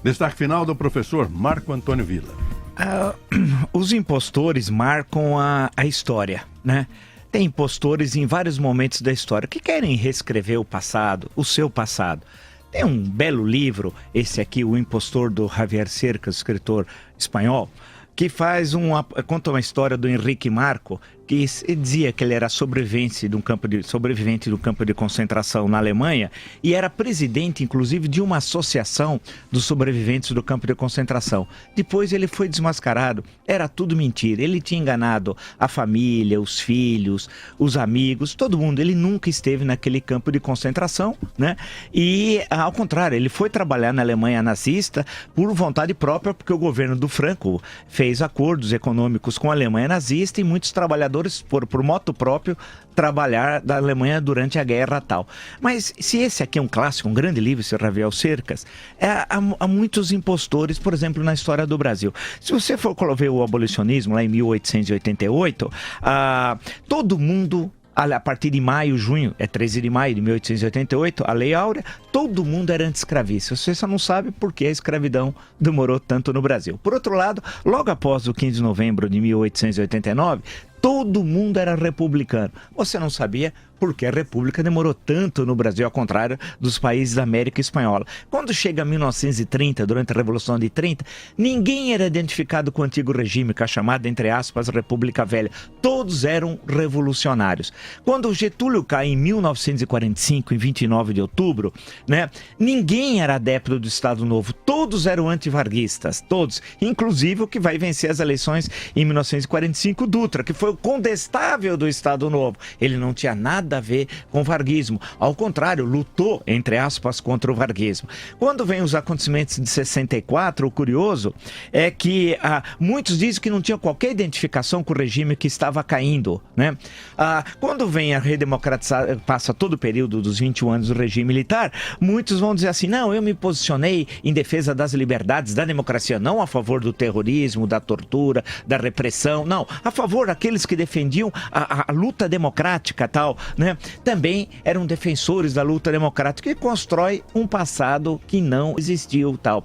Destaque final do professor Marco Antônio Villa. Os impostores marcam a história, né? Tem impostores em vários momentos da história que querem reescrever o passado, o seu passado. Tem um belo livro, esse aqui, O Impostor, do Javier Cercas, escritor espanhol, que conta uma história do Henrique Marco, que dizia que ele era sobrevivente do campo de concentração na Alemanha e era presidente, inclusive, de uma associação dos sobreviventes do campo de concentração. Depois ele foi desmascarado. Era tudo mentira. Ele tinha enganado a família, os filhos, os amigos, todo mundo. Ele nunca esteve naquele campo de concentração, né? E, ao contrário, ele foi trabalhar na Alemanha nazista por vontade própria, porque o governo do Franco fez acordos econômicos com a Alemanha nazista e muitos trabalhadores por moto próprio trabalhar da Alemanha durante a guerra tal. Mas se esse aqui é um clássico, um grande livro, esse Javier Cercas, há muitos impostores, por exemplo, na história do Brasil. Se você for ver o abolicionismo lá em 1888, todo mundo, a partir de maio, junho, 13 de maio de 1888, a Lei Áurea, todo mundo era anti-escravista. Você só não sabe por que a escravidão demorou tanto no Brasil. Por outro lado, logo após o 15 de novembro de 1889, todo mundo era republicano. Você não sabia por que a República demorou tanto no Brasil, ao contrário dos países da América Espanhola. Quando chega 1930, durante a Revolução de 30, ninguém era identificado com o antigo regime, com a chamada, entre aspas, República Velha. Todos eram revolucionários. Quando Getúlio cai em 1945, em 29 de outubro, né, ninguém era adepto do Estado Novo. Todos eram antivarguistas, todos. Inclusive o que vai vencer as eleições em 1945, Dutra, que foi o condestável do Estado Novo. Ele não tinha nada a ver com o varguismo. Ao contrário, lutou, entre aspas, contra o varguismo. Quando vem os acontecimentos de 64, o curioso é que muitos dizem que não tinha qualquer identificação com o regime que estava caindo, né? Quando vem a redemocratização, passa todo o período dos 21 anos do regime militar, muitos vão dizer assim, não, eu me posicionei em defesa das liberdades, da democracia, não a favor do terrorismo, da tortura, da repressão, não, a favor daqueles que defendiam a luta democrática, tal, né? Também eram defensores da luta democrática e constrói um passado que não existiu, tal.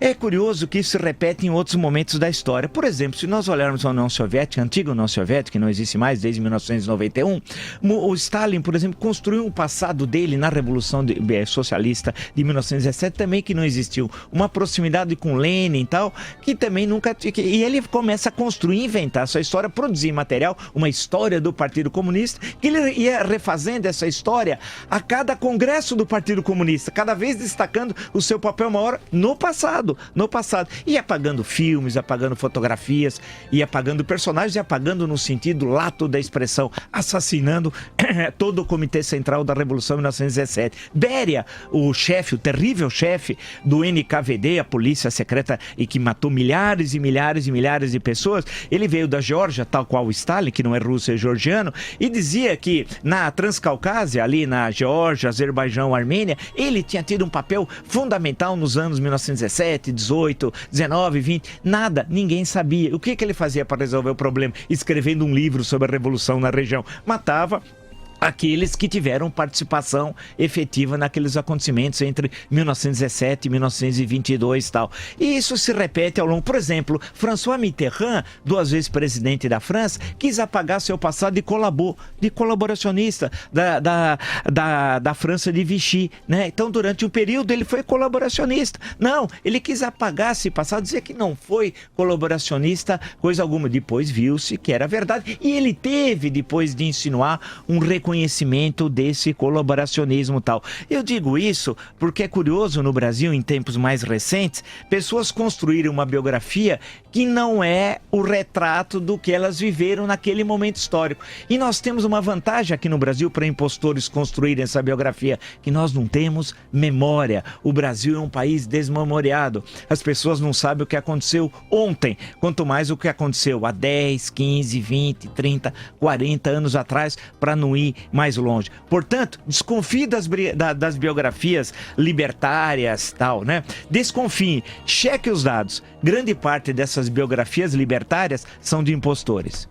É curioso que isso se repete em outros momentos da história. Por exemplo, se nós olharmos a União Soviética, a antiga União Soviética, que não existe mais desde 1991, o Stalin, por exemplo, construiu um passado dele na Revolução Socialista de 1917 também que não existiu. Uma proximidade com Lenin e tal, que também nunca... E ele começa a construir, inventar sua história, produzir material, uma história do Partido Comunista, que ele ia refazendo essa história a cada congresso do Partido Comunista, cada vez destacando o seu papel maior no passado. E apagando filmes, apagando fotografias, e apagando personagens, e apagando no sentido lato da expressão, assassinando todo o Comitê Central da Revolução de 1917. Beria, o terrível chefe do NKVD, a polícia secreta, e que matou milhares e milhares e milhares de pessoas, ele veio da Geórgia, tal qual o Stalin, que não é russo, é georgiano, e dizia que na Transcaucásia, ali na Geórgia, Azerbaijão, Armênia, ele tinha tido um papel fundamental nos anos 1917, 18, 19, 20, nada, ninguém sabia. O que ele fazia para resolver o problema? Escrevendo um livro sobre a revolução na região. Matava aqueles que tiveram participação efetiva naqueles acontecimentos entre 1917 e 1922 e tal. E isso se repete ao longo. Por exemplo, François Mitterrand, 2 vezes presidente da França, quis apagar seu passado de colaboracionista da França de Vichy, né? Então, durante um período, ele foi colaboracionista. Não, ele quis apagar esse passado, dizer que não foi colaboracionista, coisa alguma. Depois viu-se que era verdade. E ele teve, depois de insinuar, um reconhecimento desse colaboracionismo tal. Eu digo isso porque é curioso no Brasil, em tempos mais recentes, pessoas construírem uma biografia que não é o retrato do que elas viveram naquele momento histórico. E nós temos uma vantagem aqui no Brasil para impostores construírem essa biografia, que nós não temos memória. O Brasil é um país desmemoriado. As pessoas não sabem o que aconteceu ontem, quanto mais o que aconteceu há 10, 15, 20, 30, 40 anos atrás, para não ir mais longe. Portanto, desconfie das biografias libertárias, tal, né? Desconfie, cheque os dados. Grande parte dessas biografias libertárias são de impostores.